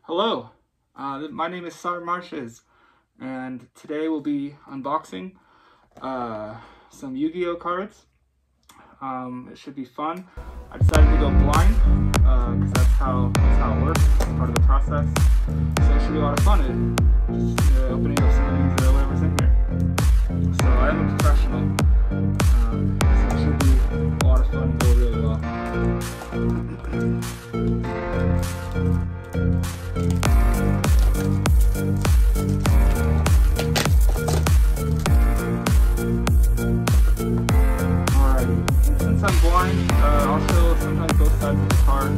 Hello, my name is Sar Marshes, and today we'll be unboxing some Yu-Gi-Oh cards. It should be fun. I decided to go blind because that's how it works. It's part of the process. So it should be a lot of fun. Just opening up some of these whatever's in here. So I am a professional, so it should be a lot of fun and go really well. Since I'm blind, I'll show sometimes both sides of the card.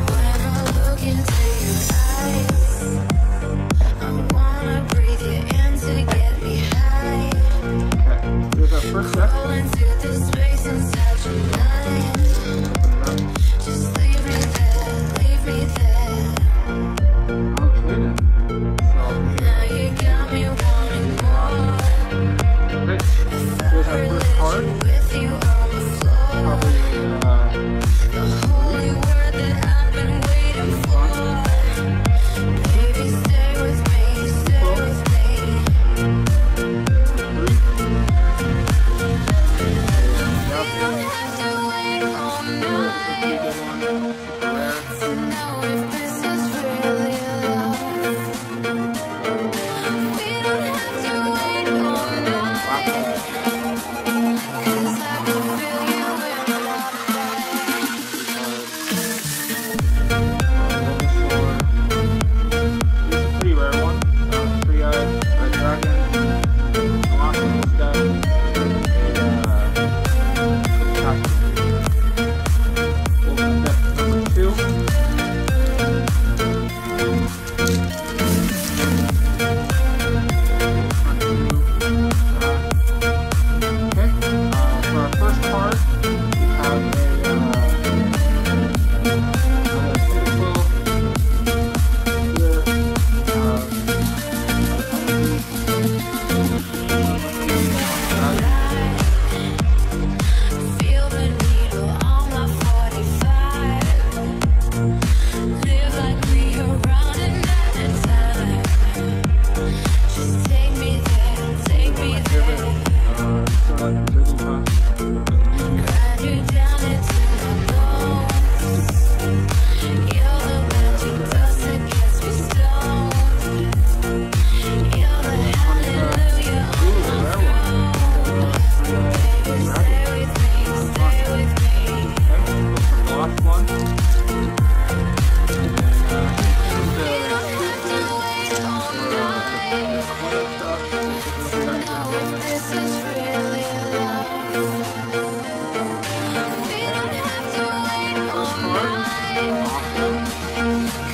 When I look into your eyes, I wanna breathe you in to get me high. Okay, here's our first set. Roll into the space inside your mind. Just leave me there, leave me there. Okay then. Now you got me wanting more. Okay, here's our first card. With you on the floor. Probably The holy word that I've been waiting for. Baby, stay with me, stay with me. 3. We don't have to wait all night to know if this is really love. We don't have to wait all night, 'cause I can feel you in my body. Here's a pretty rare one. Three-eyed red dragon. Awesome stuff. We'll step number 2. Okay, for our first card, we have a simple here. Feel the needle on my 45. Live like we are running out of time. Just take me there, take me there. Grind you down into my bones. You're the magic dust that gets me stoned. You're the hallelujah on my throne. Baby, stay with me, stay with me. The last one. We don't have to wait all night to know if this is really love. We don't have to wait all night,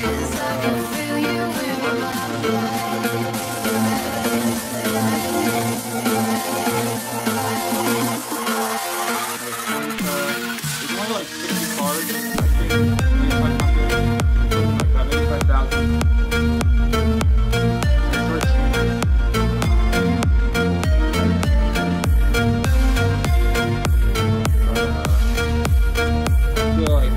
'cause I can feel you in my blood. There's only like 60 cards, I think. 2,500, something like that, 85,000. It sort of changes. I feel like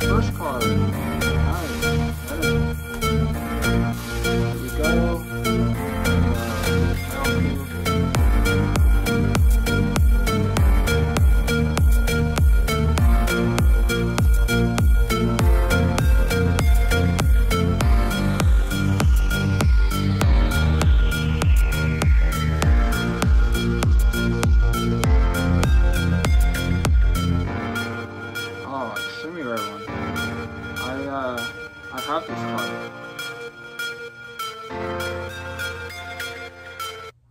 first card. Nice. Here we go. Oh, extremely rare one. I have this card.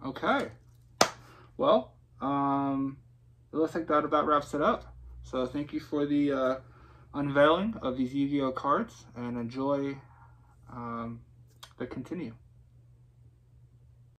Okay. Well, it looks like that about wraps it up. So thank you for the unveiling of these Yu-Gi-Oh cards, and enjoy the continue.